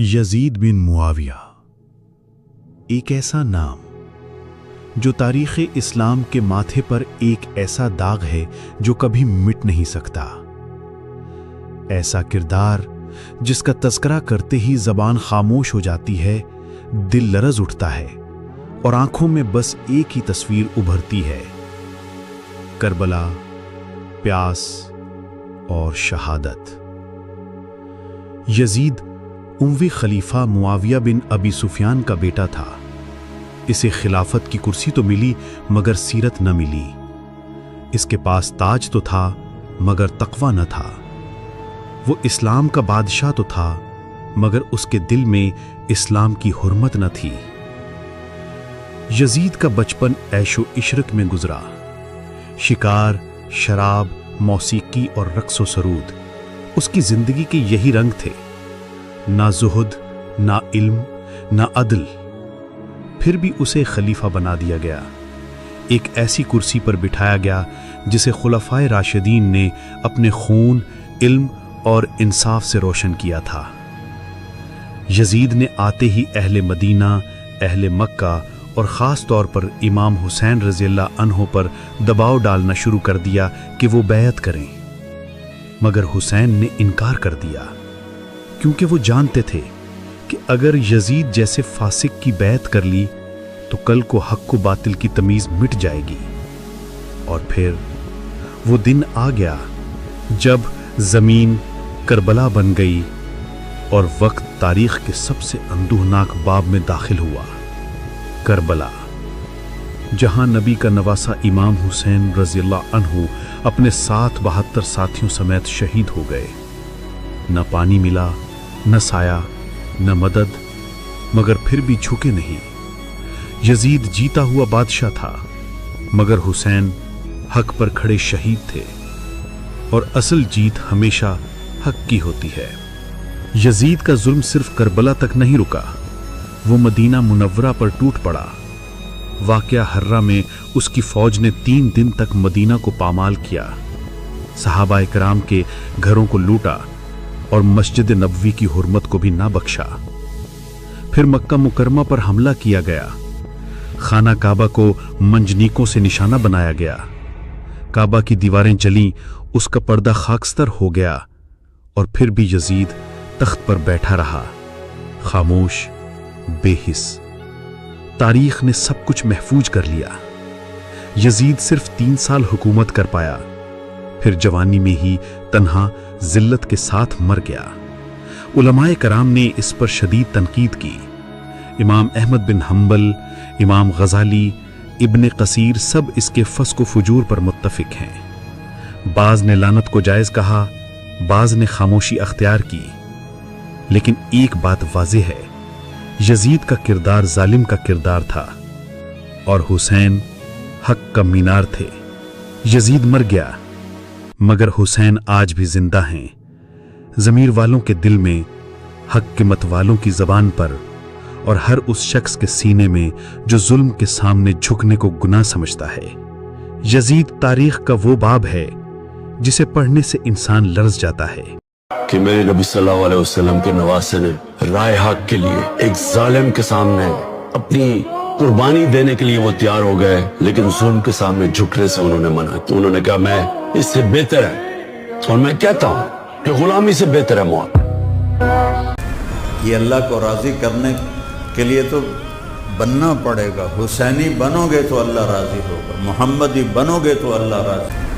یزید بن معاویہ ایک ایسا نام جو تاریخ اسلام کے ماتھے پر ایک ایسا داغ ہے جو کبھی مٹ نہیں سکتا، ایسا کردار جس کا تذکرہ کرتے ہی زبان خاموش ہو جاتی ہے، دل لرز اٹھتا ہے اور آنکھوں میں بس ایک ہی تصویر ابھرتی ہے: کربلا، پیاس اور شہادت۔ یزید اموی خلیفہ معاویہ بن ابی سفیان کا بیٹا تھا۔ اسے خلافت کی کرسی تو ملی مگر سیرت نہ ملی۔ اس کے پاس تاج تو تھا مگر تقوی نہ تھا۔ وہ اسلام کا بادشاہ تو تھا مگر اس کے دل میں اسلام کی حرمت نہ تھی۔ یزید کا بچپن عیش و عشرت میں گزرا۔ شکار، شراب، موسیقی اور رقص و سرود اس کی زندگی کے یہی رنگ تھے۔ نہ زہد، نہ علم، نہ عدل۔ پھر بھی اسے خلیفہ بنا دیا گیا، ایک ایسی کرسی پر بٹھایا گیا جسے خلفائے راشدین نے اپنے خون، علم اور انصاف سے روشن کیا تھا۔ یزید نے آتے ہی اہل مدینہ، اہل مکہ اور خاص طور پر امام حسین رضی اللہ عنہ پر دباؤ ڈالنا شروع کر دیا کہ وہ بیعت کریں، مگر حسین نے انکار کر دیا، کیونکہ وہ جانتے تھے کہ اگر یزید جیسے فاسق کی بیعت کر لی تو کل کو حق و باطل کی تمیز مٹ جائے گی۔ اور پھر وہ دن آ گیا جب زمین کربلا بن گئی اور وقت تاریخ کے سب سے اندوہناک باب میں داخل ہوا: کربلا، جہاں نبی کا نواسا امام حسین رضی اللہ عنہ اپنے 72 ساتھیوں سمیت شہید ہو گئے۔ نہ پانی ملا، نہ سایہ، نہ مدد، مگر پھر بھی جھکے نہیں۔ یزید جیتا ہوا بادشاہ تھا مگر حسین حق پر کھڑے شہید تھے، اور اصل جیت ہمیشہ حق کی ہوتی ہے۔ یزید کا ظلم صرف کربلا تک نہیں رکا، وہ مدینہ منورہ پر ٹوٹ پڑا۔ واقعہ ہرہ میں اس کی فوج نے 3 دن تک مدینہ کو پامال کیا، صحابہ کرام کے گھروں کو لوٹا اور مسجد نبوی کی حرمت کو بھی نہ بخشا۔ پھر مکہ مکرمہ پر حملہ کیا گیا، خانہ کعبہ کو منجنیکوں سے نشانہ بنایا گیا، کعبہ کی دیواریں جلیں، اس کا پردہ خاکستر ہو گیا، اور پھر بھی یزید تخت پر بیٹھا رہا، خاموش، بے حس۔ تاریخ نے سب کچھ محفوظ کر لیا۔ یزید صرف 3 سال حکومت کر پایا، پھر جوانی میں ہی تنہا ذلت کے ساتھ مر گیا۔ علماء کرام نے اس پر شدید تنقید کی۔ امام احمد بن حنبل، امام غزالی، ابن قصیر سب اس کے فسق و فجور پر متفق ہیں۔ بعض نے لعنت کو جائز کہا، بعض نے خاموشی اختیار کی، لیکن ایک بات واضح ہے: یزید کا کردار ظالم کا کردار تھا اور حسین حق کا مینار تھے۔ یزید مر گیا مگر حسین آج بھی زندہ ہیں، ضمیر والوں کے دل میں، حق کے مت والوں کی زبان پر، اور ہر اس شخص کے سینے میں جو ظلم کے سامنے جھکنے کو گناہ سمجھتا ہے۔ یزید تاریخ کا وہ باب ہے جسے پڑھنے سے انسان لرز جاتا ہے کہ میرے نبی صلی اللہ علیہ وسلم کے نواسے نے رائے حق کے لیے ایک ظالم کے سامنے اپنی قربانی دینے کے لیے وہ تیار ہو گئے، لیکن ظلم کے سامنے جھکنے سے انہوں نے منع کیا۔ انہوں نے کہا میں اس سے بہتر ہے، اور میں کہتا ہوں کہ غلامی سے بہتر ہے موت۔ یہ اللہ کو راضی کرنے کے لیے تو بننا پڑے گا۔ حسینی بنو گے تو اللہ راضی ہوگا، محمدی بنو گے تو اللہ راضی۔